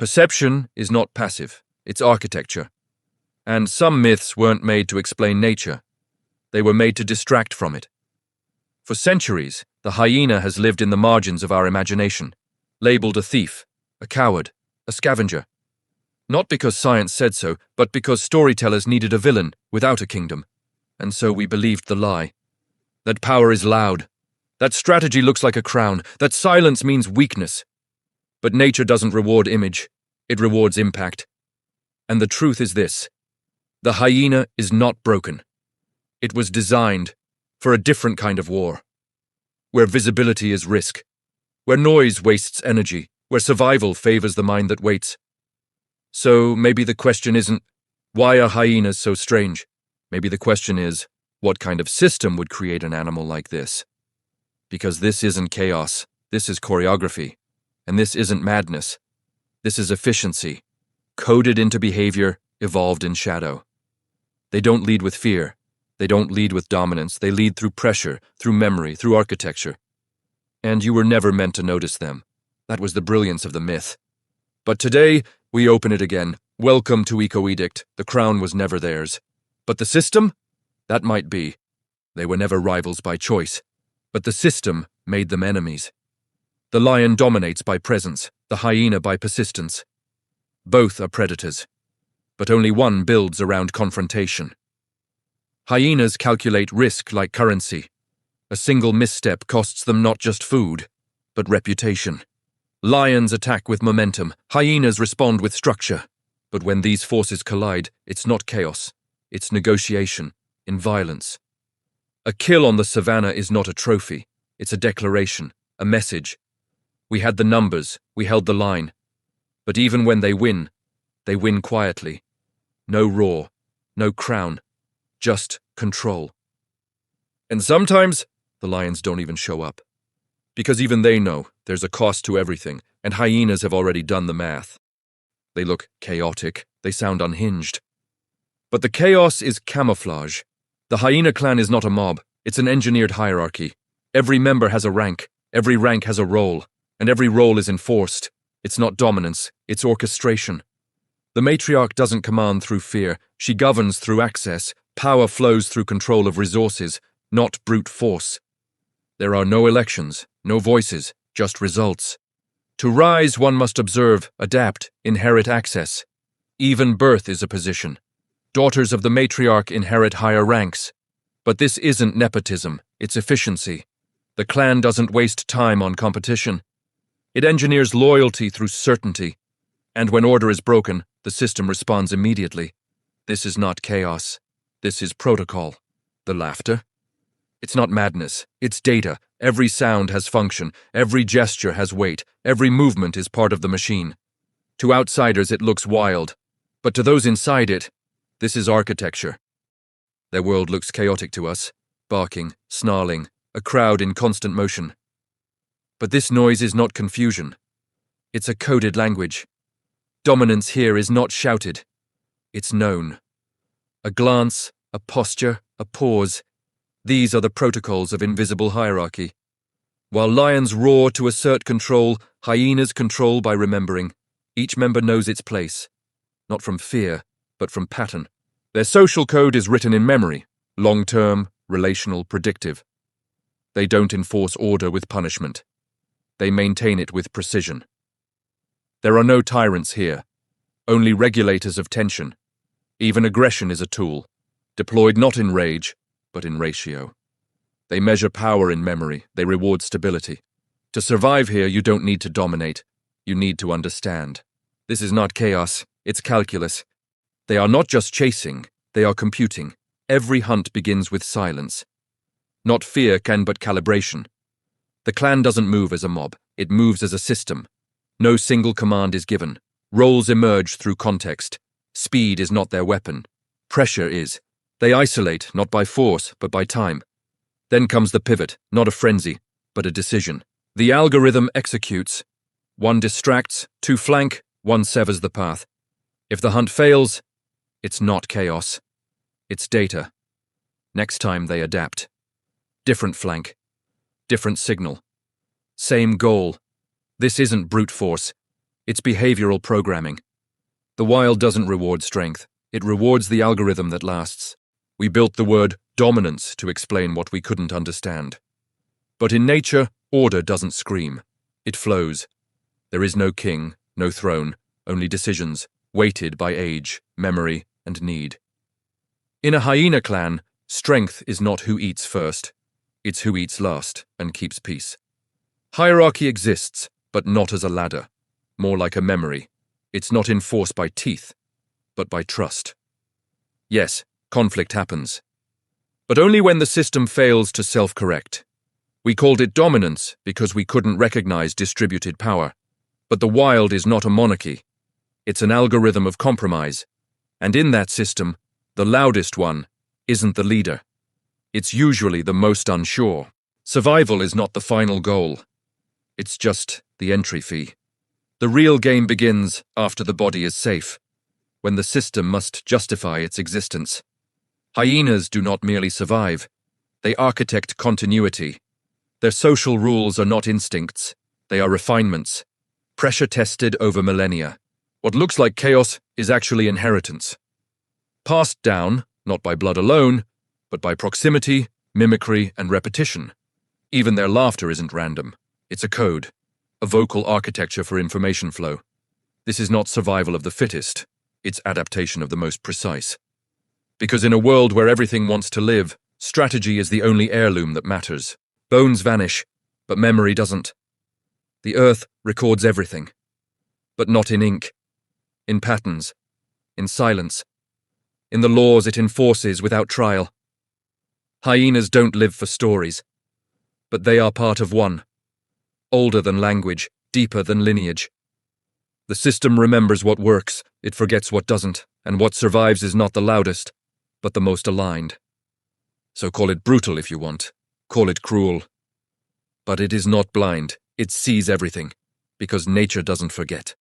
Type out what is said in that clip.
Perception is not passive, it's architecture. And some myths weren't made to explain nature. They were made to distract from it. For centuries, the hyena has lived in the margins of our imagination, labeled a thief, a coward, a scavenger. Not because science said so, but because storytellers needed a villain without a kingdom. And so we believed the lie. That power is loud. That strategy looks like a crown. That silence means weakness. But nature doesn't reward image. It rewards impact. And the truth is this. The hyena is not broken. It was designed for a different kind of war. Where visibility is risk. Where noise wastes energy. Where survival favors the mind that waits. So maybe the question isn't, why are hyenas so strange? Maybe the question is, what kind of system would create an animal like this? Because this isn't chaos, this is choreography. And this isn't madness. This is efficiency, coded into behavior, evolved in shadow. They don't lead with fear. They don't lead with dominance. They lead through pressure, through memory, through architecture. And you were never meant to notice them. That was the brilliance of the myth. But today, we open it again. Welcome to EcoEdict. The crown was never theirs. But the system? That might be. They were never rivals by choice. But the system made them enemies. The lion dominates by presence, the hyena by persistence. Both are predators. But only one builds around confrontation. Hyenas calculate risk like currency. A single misstep costs them not just food, but reputation. Lions attack with momentum, hyenas respond with structure. But when these forces collide, it's not chaos. It's negotiation, in violence. A kill on the savannah is not a trophy. It's a declaration, a message. We had the numbers, we held the line. But even when they win quietly. No roar, no crown, just control. And sometimes, the lions don't even show up. Because even they know there's a cost to everything, and hyenas have already done the math. They look chaotic, they sound unhinged. But the chaos is camouflage. The hyena clan is not a mob, it's an engineered hierarchy. Every member has a rank, every rank has a role, and every role is enforced. It's not dominance, it's orchestration. The matriarch doesn't command through fear, she governs through access. Power flows through control of resources, not brute force. There are no elections, no voices, just results. To rise, one must observe, adapt, inherit access. Even birth is a position. Daughters of the matriarch inherit higher ranks. But this isn't nepotism, it's efficiency. The clan doesn't waste time on competition. It engineers loyalty through certainty. And when order is broken, the system responds immediately. This is not chaos. This is protocol. The laughter? It's not madness, it's data. Every sound has function, every gesture has weight, every movement is part of the machine. To outsiders it looks wild, but to those inside it, this is architecture. Their world looks chaotic to us, barking, snarling, a crowd in constant motion. But this noise is not confusion. It's a coded language. Dominance here is not shouted. It's known. A glance, a posture, a pause. These are the protocols of invisible hierarchy. While lions roar to assert control, hyenas control by remembering. Each member knows its place. Not from fear, but from pattern. Their social code is written in memory. Long-term, relational, predictive. They don't enforce order with punishment. They maintain it with precision. There are no tyrants here. Only regulators of tension. Even aggression is a tool. Deployed not in rage, but in ratio. They measure power in memory, they reward stability. To survive here, you don't need to dominate, you need to understand. This is not chaos, it's calculus. They are not just chasing, they are computing. Every hunt begins with silence. Not fear can but calibration. The clan doesn't move as a mob, it moves as a system. No single command is given. Roles emerge through context. Speed is not their weapon. Pressure is. They isolate, not by force, but by time. Then comes the pivot, not a frenzy, but a decision. The algorithm executes. One distracts, two flank, one severs the path. If the hunt fails, it's not chaos. It's data. Next time they adapt. Different flank. Different signal. Same goal. This isn't brute force. It's behavioral programming. The wild doesn't reward strength. It rewards the algorithm that lasts. We built the word dominance to explain what we couldn't understand. But in nature, order doesn't scream. It flows. There is no king, no throne, only decisions, weighted by age, memory, and need. In a hyena clan, strength is not who eats first. It's who eats last and keeps peace. Hierarchy exists, but not as a ladder. More like a memory. It's not enforced by teeth, but by trust. Yes, conflict happens. But only when the system fails to self-correct. We called it dominance because we couldn't recognize distributed power. But the wild is not a monarchy. It's an algorithm of compromise. And in that system, the loudest one isn't the leader. It's usually the most unsure. Survival is not the final goal. It's just the entry fee. The real game begins after the body is safe, when the system must justify its existence. Hyenas do not merely survive. They architect continuity. Their social rules are not instincts. They are refinements. Pressure-tested over millennia. What looks like chaos is actually inheritance. Passed down, not by blood alone, but by proximity, mimicry, and repetition. Even their laughter isn't random. It's a code, a vocal architecture for information flow. This is not survival of the fittest. It's adaptation of the most precise. Because in a world where everything wants to live, strategy is the only heirloom that matters. Bones vanish, but memory doesn't. The earth records everything, but not in ink, in patterns, in silence, in the laws it enforces without trial. Hyenas don't live for stories, but they are part of one, older than language, deeper than lineage. The system remembers what works, it forgets what doesn't, and what survives is not the loudest, but the most aligned. So call it brutal if you want, call it cruel. But it is not blind, it sees everything, because nature doesn't forget.